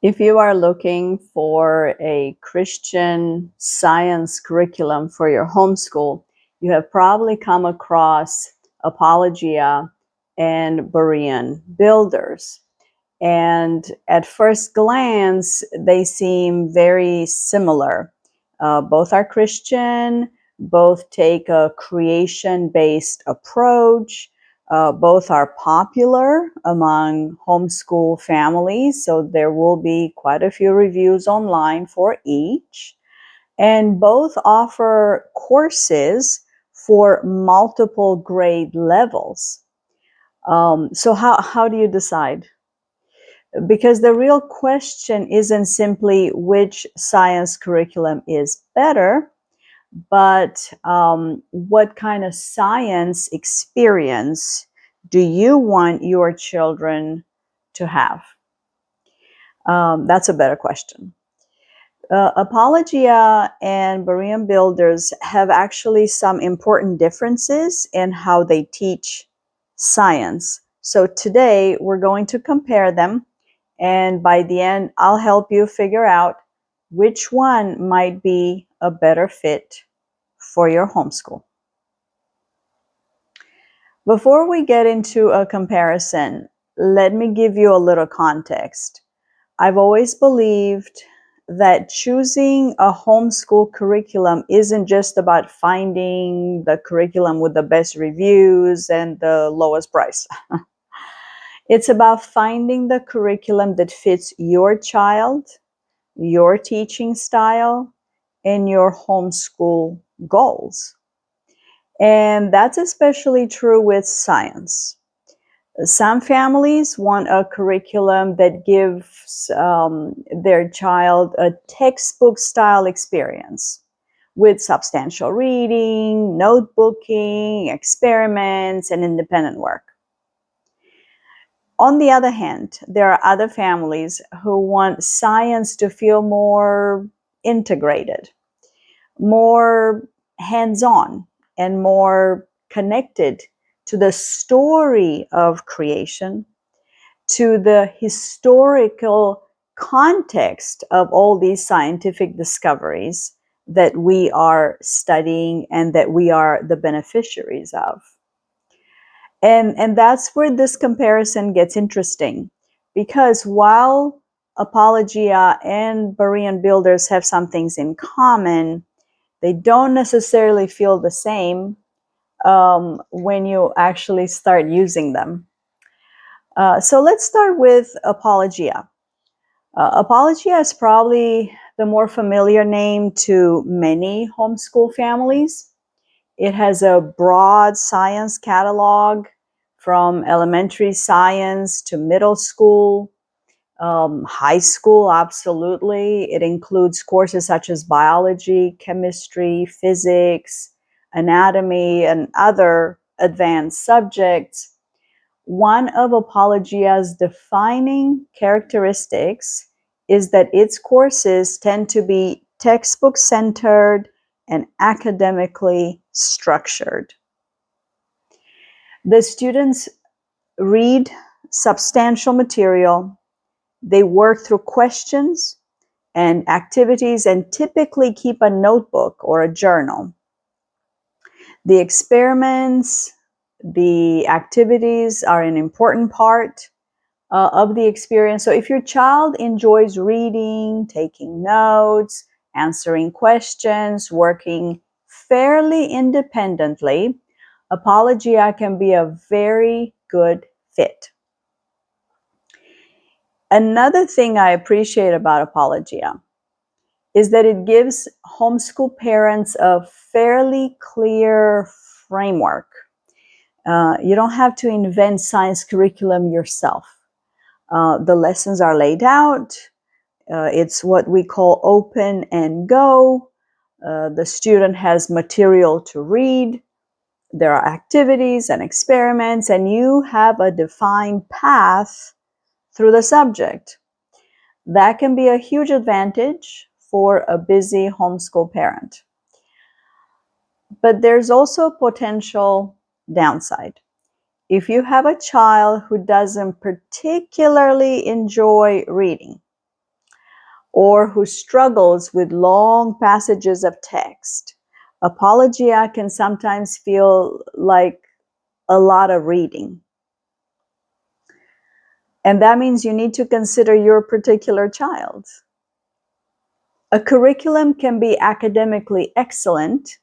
If you are looking for a Christian Science curriculum for your homeschool, you have probably come across Apologia and Berean Builders. And at first glance, they seem very similar. Both are Christian, both take a creation-based approach. Both are popular among homeschool families, so there will be quite a few reviews online for each. And both offer courses for multiple grade levels. So how do you decide? Because the real question isn't simply which science curriculum is better, but what kind of science experience do you want your children to have? That's a better question. Apologia and Berean Builders have actually some important differences in how they teach science. So today we're going to compare them, and by the end I'll help you figure out which one might be a better fit for your homeschool. Before we get into a comparison, let me give you a little context. I've always believed that choosing a homeschool curriculum isn't just about finding the curriculum with the best reviews and the lowest price. It's about finding the curriculum that fits your child, your teaching style, and your homeschool goals. And that's especially true with science. Some families want a curriculum that gives their child a textbook style experience with substantial reading, notebooking, experiments, and independent work. On the other hand, there are other families who want science to feel more integrated, more hands-on, and more connected to the story of creation, to the historical context of all these scientific discoveries that we are studying and that we are the beneficiaries of. And that's where this comparison gets interesting, because while Apologia and Berean Builders have some things in common, they don't necessarily feel the same when you actually start using them. So let's start with Apologia. Apologia is probably the more familiar name to many homeschool families. It has a broad science catalog from elementary science to middle school, high school, absolutely. It includes courses such as biology, chemistry, physics, anatomy, and other advanced subjects. One of Apologia's defining characteristics is that its courses tend to be textbook-centered and academically structured. The students read substantial material, they work through questions and activities, and typically keep a notebook or a journal. The experiments, the activities are an important part of the experience. So if your child enjoys reading, taking notes, answering questions, working fairly independently, Apologia can be a very good fit. Another thing I appreciate about Apologia is that it gives homeschool parents a fairly clear framework. You don't have to invent science curriculum yourself. The lessons are laid out. It's what we call open and go. The student has material to read. There are activities and experiments, and you have a defined path through the subject. That can be a huge advantage for a busy homeschool parent. But there's also a potential downside. If you have a child who doesn't particularly enjoy reading, or who struggles with long passages of text, Apologia can sometimes feel like a lot of reading. And that means you need to consider your particular child. A curriculum can be academically excellent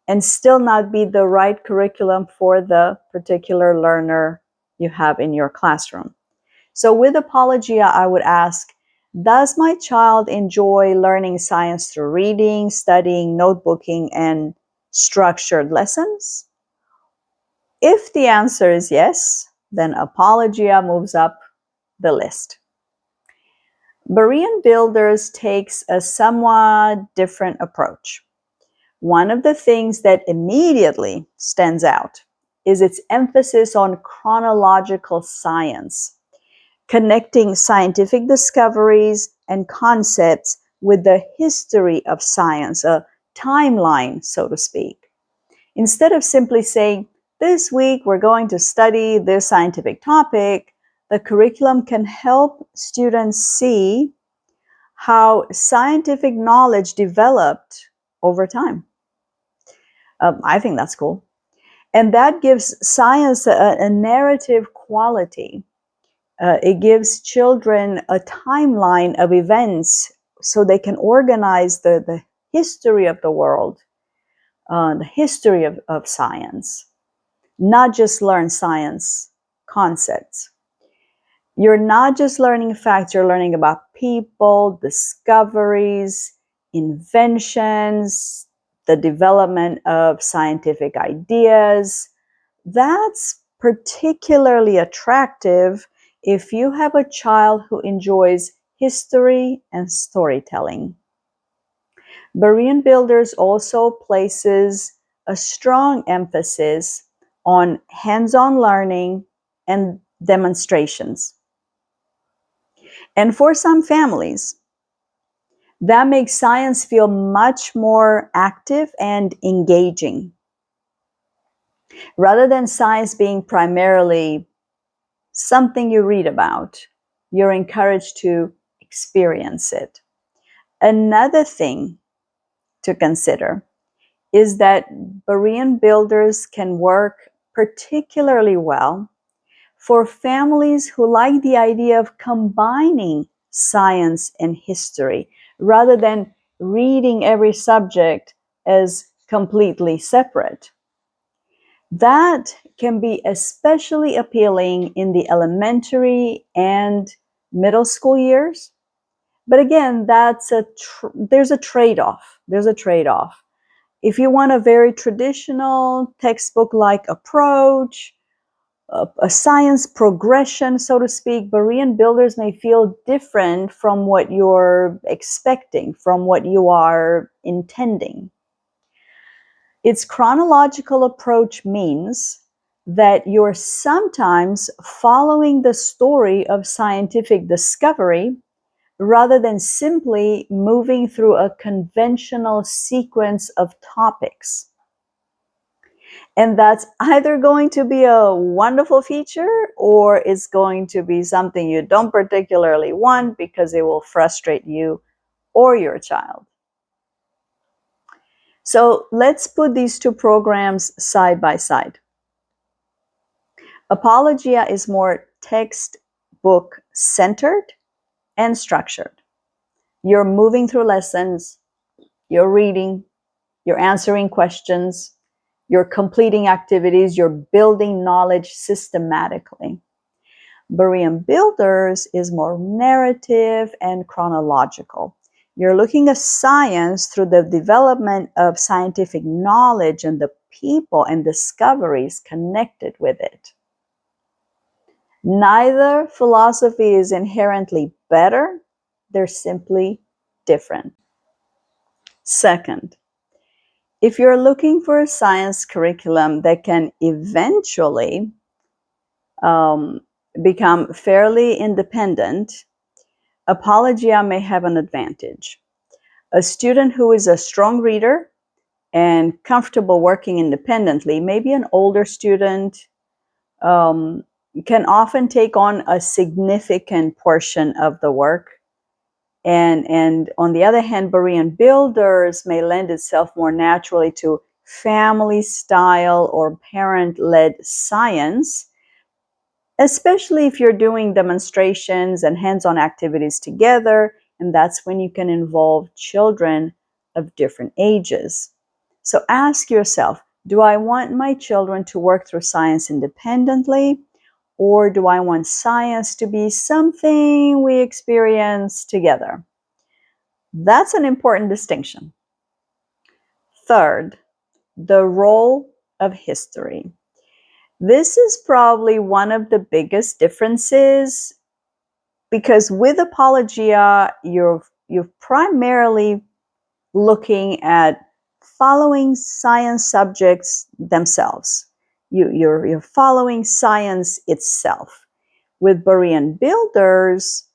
and still not be the right curriculum for the particular learner you have in your classroom. So with Apologia, I would ask, does my child enjoy learning science through reading, studying, notebooking, and structured lessons? If the answer is yes, then Apologia moves up the list. Berean Builders takes a somewhat different approach. One of the things that immediately stands out is its emphasis on chronological science, connecting scientific discoveries and concepts with the history of science, a timeline, so to speak. Instead of simply saying, this week we're going to study this scientific topic, the curriculum can help students see how scientific knowledge developed over time. I think that's cool. And that gives science a narrative quality. It gives children a timeline of events so they can organize the history of the world, the history of science, not just learn science concepts. You're not just learning facts, you're learning about people, discoveries, inventions, the development of scientific ideas. That's particularly attractive if you have a child who enjoys history and storytelling. Berean Builders also places a strong emphasis on hands-on learning and demonstrations. And for some families, that makes science feel much more active and engaging. Rather than science being primarily something you read about, you're encouraged to experience it. Another thing to consider is that Berean Builders can work particularly well for families who like the idea of combining science and history rather than reading every subject as completely separate. That can be especially appealing in the elementary and middle school years. But again, there's a trade-off. There's a trade-off. If you want a very traditional textbook-like approach, a science progression, so to speak, Berean Builders may feel different from what you're expecting, from what you are intending. Its chronological approach means that you're sometimes following the story of scientific discovery rather than simply moving through a conventional sequence of topics. And that's either going to be a wonderful feature or it's going to be something you don't particularly want because it will frustrate you or your child. So let's put these two programs side by side. Apologia is more textbook centered and structured. You're moving through lessons, you're reading, you're answering questions, you're completing activities, you're building knowledge systematically. Berean Builders is more narrative and chronological. You're looking at science through the development of scientific knowledge and the people and discoveries connected with it. Neither philosophy is inherently better, they're simply different. Second, if you're looking for a science curriculum that can eventually become fairly independent, Apologia may have an advantage. A student who is a strong reader and comfortable working independently, maybe an older student, can often take on a significant portion of the work And on the other hand, Berean Builders may lend itself more naturally to family style or parent-led science, especially if you're doing demonstrations and hands-on activities together, and that's when you can involve children of different ages. So ask yourself, do I want my children to work through science independently, or do I want science to be something we experience together? That's an important distinction. Third, the role of history. This is probably one of the biggest differences, because with Apologia, you're primarily looking at following science subjects themselves. You're following science itself. With Berean Builders,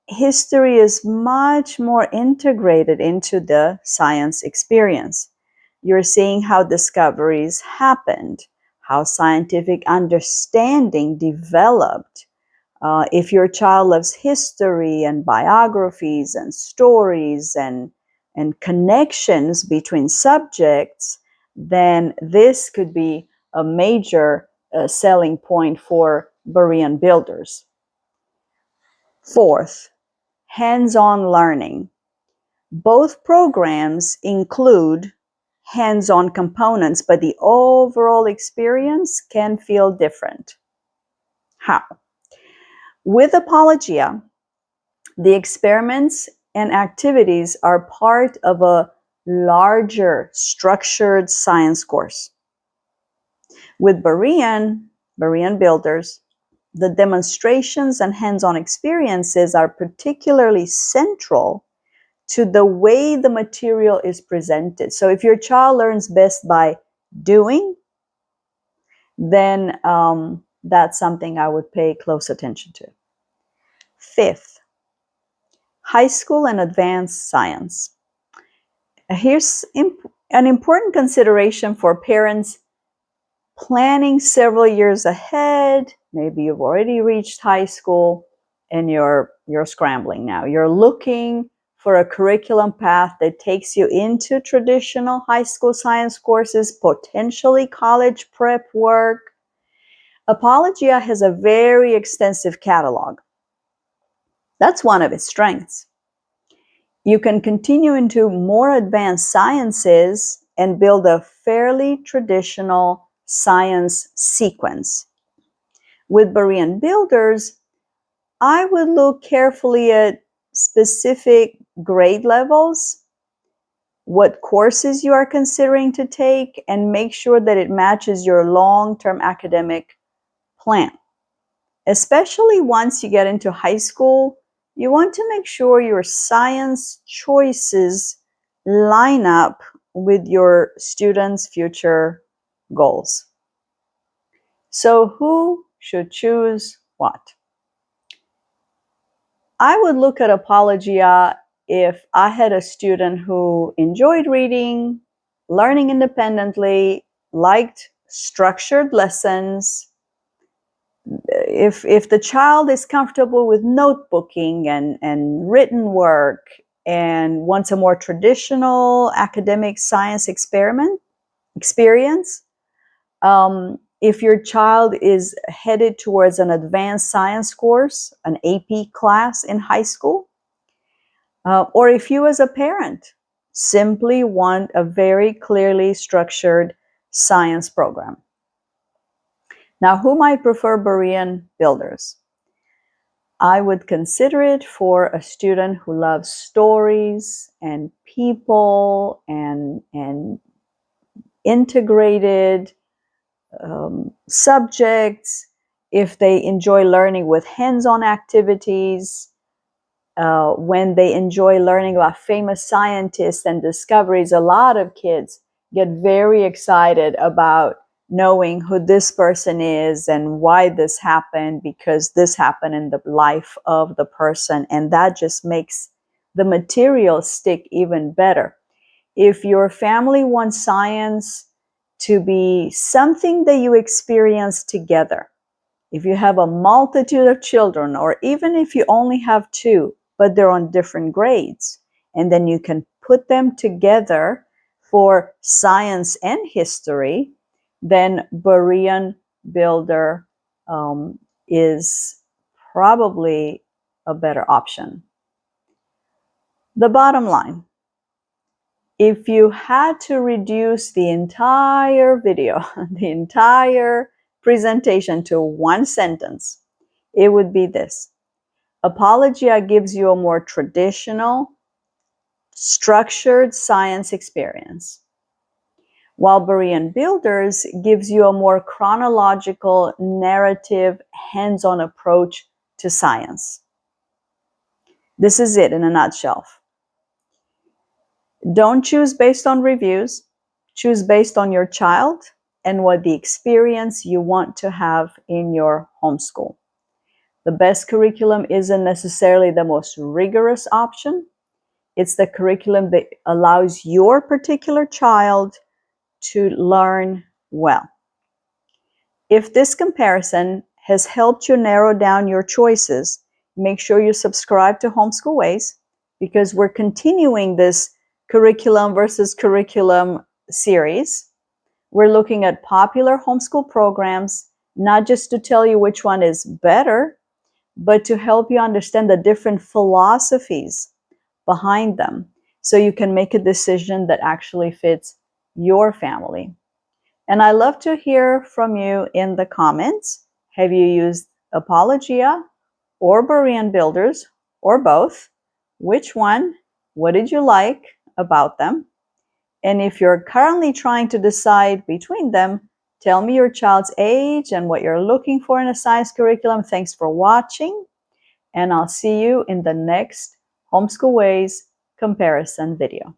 history is much more integrated into the science experience. You're seeing how discoveries happened, how scientific understanding developed. If your child loves history and biographies and stories and connections between subjects, then this could be a major selling point for Berean Builders. Fourth, hands-on learning. Both programs include hands-on components, but the overall experience can feel different. How? With Apologia, the experiments and activities are part of a larger structured science course. With Berean Builders, the demonstrations and hands-on experiences are particularly central to the way the material is presented. So if your child learns best by doing, then that's something I would pay close attention to. Fifth, high school and advanced science. Here's an important consideration for parents planning several years ahead. Maybe you've already reached high school and you're scrambling now. You're looking for a curriculum path that takes you into traditional high school science courses, potentially college prep work. Apologia has a very extensive catalog. That's one of its strengths. You can continue into more advanced sciences and build a fairly traditional science sequence. With Berean Builders, I would look carefully at specific grade levels, what courses you are considering to take, and make sure that it matches your long-term academic plan. Especially once you get into high school, you want to make sure your science choices line up with your students' future goals. So who should choose what? I would look at Apologia if I had a student who enjoyed reading, learning independently, liked structured lessons. If the child is comfortable with notebooking and written work and wants a more traditional academic science experience, if your child is headed towards an advanced science course, an AP class in high school, or if you as a parent simply want a very clearly structured science program. Now, who might prefer Berean Builders? I would consider it for a student who loves stories and people and integrated subjects. If they enjoy learning with hands-on activities, when they enjoy learning about famous scientists and discoveries, a lot of kids get very excited about knowing who this person is and why this happened, because this happened in the life of the person, and that just makes the material stick even better. If your family wants science to be something that you experience together, if you have a multitude of children, or even if you only have two, but they're on different grades. And then you can put them together for science and history. Then Berean Builder is probably a better option. The bottom line, if you had to reduce the entire video, the entire presentation to one sentence, it would be this: Apologia gives you a more traditional, structured science experience, while Berean Builders gives you a more chronological, narrative, hands-on approach to science. This is it in a nutshell. Don't choose based on reviews. Choose based on your child and what the experience you want to have in your homeschool. The best curriculum isn't necessarily the most rigorous option. It's the curriculum that allows your particular child to learn well. If this comparison has helped you narrow down your choices, make sure you subscribe to Homeschool Ways, because we're continuing this curriculum versus curriculum series. We're looking at popular homeschool programs, not just to tell you which one is better, but to help you understand the different philosophies behind them, so you can make a decision that actually fits your family. And I love to hear from you in the comments. Have you used Apologia or Berean Builders, or both? Which one? What did you like about them? And if you're currently trying to decide between them, tell me your child's age and what you're looking for in a science curriculum. Thanks for watching, and I'll see you in the next Homeschool Ways comparison video.